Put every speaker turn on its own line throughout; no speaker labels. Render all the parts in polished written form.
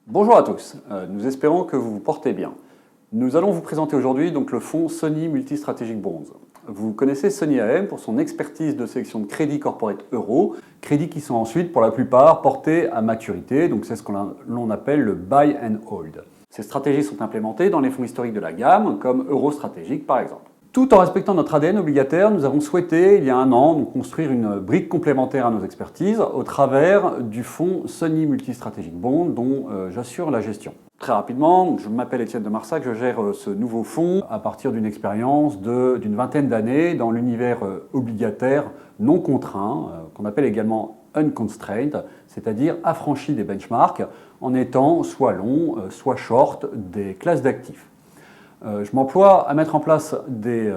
Bonjour à tous, nous espérons que vous vous portez bien. Nous allons vous présenter aujourd'hui donc le fonds Sony Multi-Strategic Bonds. Vous connaissez Sony AM pour son expertise de sélection de crédits corporate euro, crédits qui sont ensuite pour la plupart portés à maturité, donc c'est ce que l'on appelle le buy and hold. Ces stratégies sont implémentées dans les fonds historiques de la gamme, comme Euro Stratégique par exemple. Tout en respectant notre ADN obligataire, nous avons souhaité, il y a un an, donc, construire une brique complémentaire à nos expertises au travers du fonds Sony Multi-Strategic Bond dont j'assure la gestion. Très rapidement, je m'appelle Étienne de Marsac, je gère ce nouveau fonds à partir d'une expérience d'une vingtaine d'années dans l'univers obligataire non contraint, qu'on appelle également unconstrained, c'est-à-dire affranchi des benchmarks, en étant soit long, soit short des classes d'actifs. Je m'emploie à mettre en place des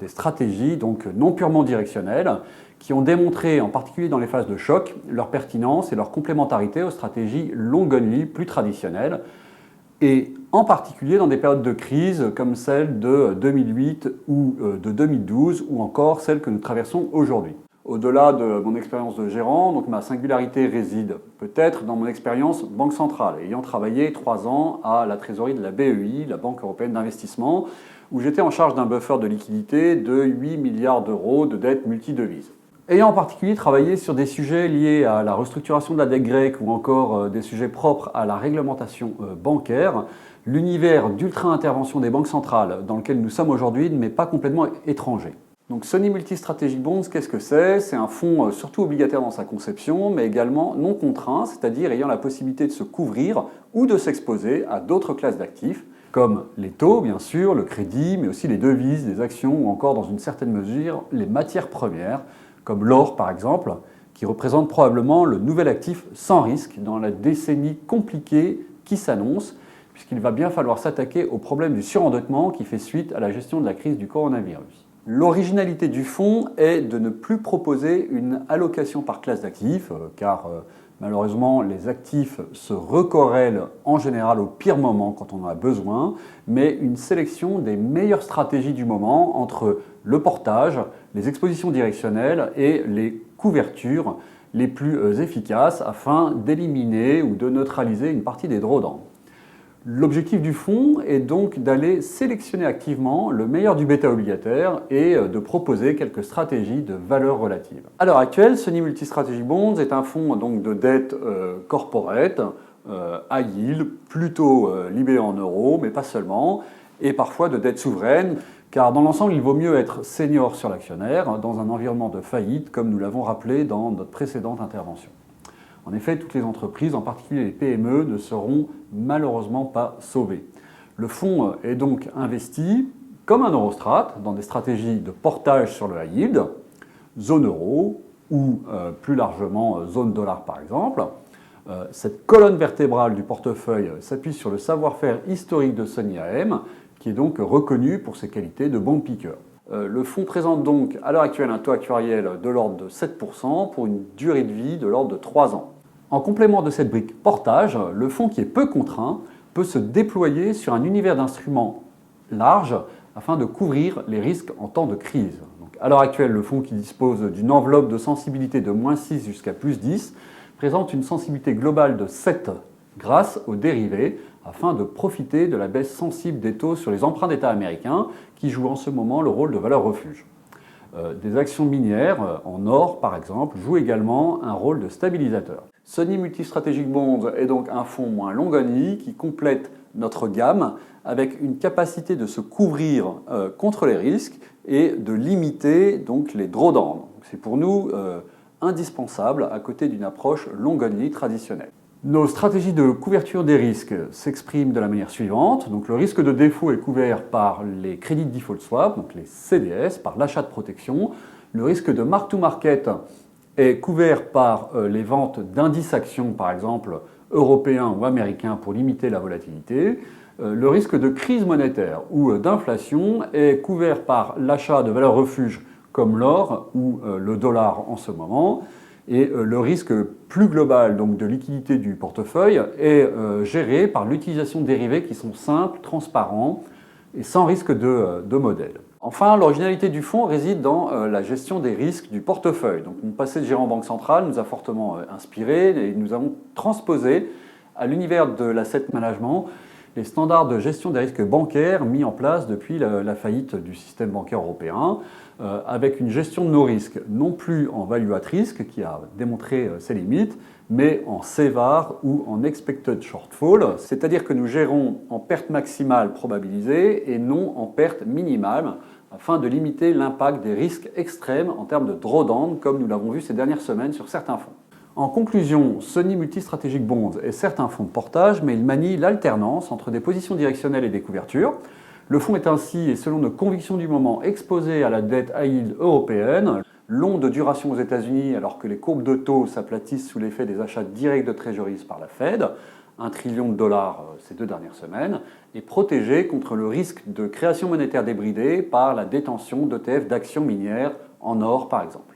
stratégies donc non purement directionnelles qui ont démontré, en particulier dans les phases de choc, leur pertinence et leur complémentarité aux stratégies long only plus traditionnelles, et en particulier dans des périodes de crise comme celle de 2008 ou de 2012 ou encore celle que nous traversons aujourd'hui. Au-delà de mon expérience de gérant, donc ma singularité réside peut-être dans mon expérience banque centrale, ayant travaillé 3 ans à la trésorerie de la BEI, la Banque européenne d'investissement, où j'étais en charge d'un buffer de liquidité de 8 milliards d'euros de dettes multidevises. Ayant en particulier travaillé sur des sujets liés à la restructuration de la dette grecque ou encore des sujets propres à la réglementation bancaire, l'univers d'ultra-intervention des banques centrales dans lequel nous sommes aujourd'hui ne m'est pas complètement étranger. Donc Sony Multi-Strategic Bonds, qu'est-ce que c'est? C'est un fonds surtout obligataire dans sa conception, mais également non contraint, c'est-à-dire ayant la possibilité de se couvrir ou de s'exposer à d'autres classes d'actifs, comme les taux, bien sûr, le crédit, mais aussi les devises, les actions ou encore, dans une certaine mesure, les matières premières, comme l'or par exemple, qui représente probablement le nouvel actif sans risque dans la décennie compliquée qui s'annonce, puisqu'il va bien falloir s'attaquer au problème du surendettement qui fait suite à la gestion de la crise du coronavirus. L'originalité du fonds est de ne plus proposer une allocation par classe d'actifs, car malheureusement les actifs se recorrèlent en général au pire moment quand on en a besoin, mais une sélection des meilleures stratégies du moment entre le portage, les expositions directionnelles et les couvertures les plus efficaces afin d'éliminer ou de neutraliser une partie des drawdowns. L'objectif du fonds est donc d'aller sélectionner activement le meilleur du bêta obligataire et de proposer quelques stratégies de valeur relative. À l'heure actuelle, Sony Multi-Strategic Bonds est un fonds donc, de dette corporate, high yield, plutôt libellé en euros, mais pas seulement, et parfois de dette souveraine, car dans l'ensemble, il vaut mieux être senior sur l'actionnaire dans un environnement de faillite, comme nous l'avons rappelé dans notre précédente intervention. En effet, toutes les entreprises, en particulier les PME, ne seront malheureusement pas sauvées. Le fonds est donc investi comme un Eurostrat dans des stratégies de portage sur le high yield, zone euro ou plus largement zone dollar par exemple. Cette colonne vertébrale du portefeuille s'appuie sur le savoir-faire historique de Sony AM, qui est donc reconnu pour ses qualités de bon piqueur. Le fonds présente donc à l'heure actuelle un taux actuariel de l'ordre de 7% pour une durée de vie de l'ordre de 3 ans. En complément de cette brique portage, le fonds qui est peu contraint peut se déployer sur un univers d'instruments large afin de couvrir les risques en temps de crise. Donc, à l'heure actuelle, le fonds qui dispose d'une enveloppe de sensibilité de -6 jusqu'à +10 présente une sensibilité globale de 7 grâce aux dérivés afin de profiter de la baisse sensible des taux sur les emprunts d'État américains qui jouent en ce moment le rôle de valeur refuge. Des actions minières en or, par exemple, jouent également un rôle de stabilisateur. Sony Multi-Strategic Bonds est donc un fonds moins long only qui complète notre gamme avec une capacité de se couvrir contre les risques et de limiter donc les drawdowns. C'est pour nous indispensable à côté d'une approche long only traditionnelle. Nos stratégies de couverture des risques s'expriment de la manière suivante. Donc, le risque de défaut est couvert par les crédits de default swap, donc les CDS, par l'achat de protection. Le risque de mark-to-market est couvert par les ventes d'indices actions, par exemple européens ou américains, pour limiter la volatilité. Le risque de crise monétaire ou d'inflation est couvert par l'achat de valeurs refuges comme l'or ou le dollar en ce moment. Et le risque plus global donc, de liquidité du portefeuille est géré par l'utilisation de dérivés qui sont simples, transparents et sans risque de modèle. Enfin, l'originalité du fonds réside dans la gestion des risques du portefeuille. Donc, mon passé de gérant banque centrale nous a fortement inspiré et nous avons transposé à l'univers de l'asset management les standards de gestion des risques bancaires mis en place depuis la faillite du système bancaire européen, avec une gestion de nos risques, non plus en value at risk, qui a démontré ses limites, mais en CVaR ou en expected shortfall, c'est-à-dire que nous gérons en perte maximale probabilisée et non en perte minimale, afin de limiter l'impact des risques extrêmes en termes de drawdown, comme nous l'avons vu ces dernières semaines sur certains fonds. En conclusion, Sony Multistrategic Bonds est certes un fonds de portage, mais il manie l'alternance entre des positions directionnelles et des couvertures. Le fonds est ainsi, et selon nos convictions du moment, exposé à la dette high yield européenne, long de duration aux États-Unis alors que les courbes de taux s'aplatissent sous l'effet des achats directs de treasuries par la Fed, 1 trillion de dollars ces 2 dernières semaines, et protégé contre le risque de création monétaire débridée par la détention d'ETF d'actions minières en or par exemple.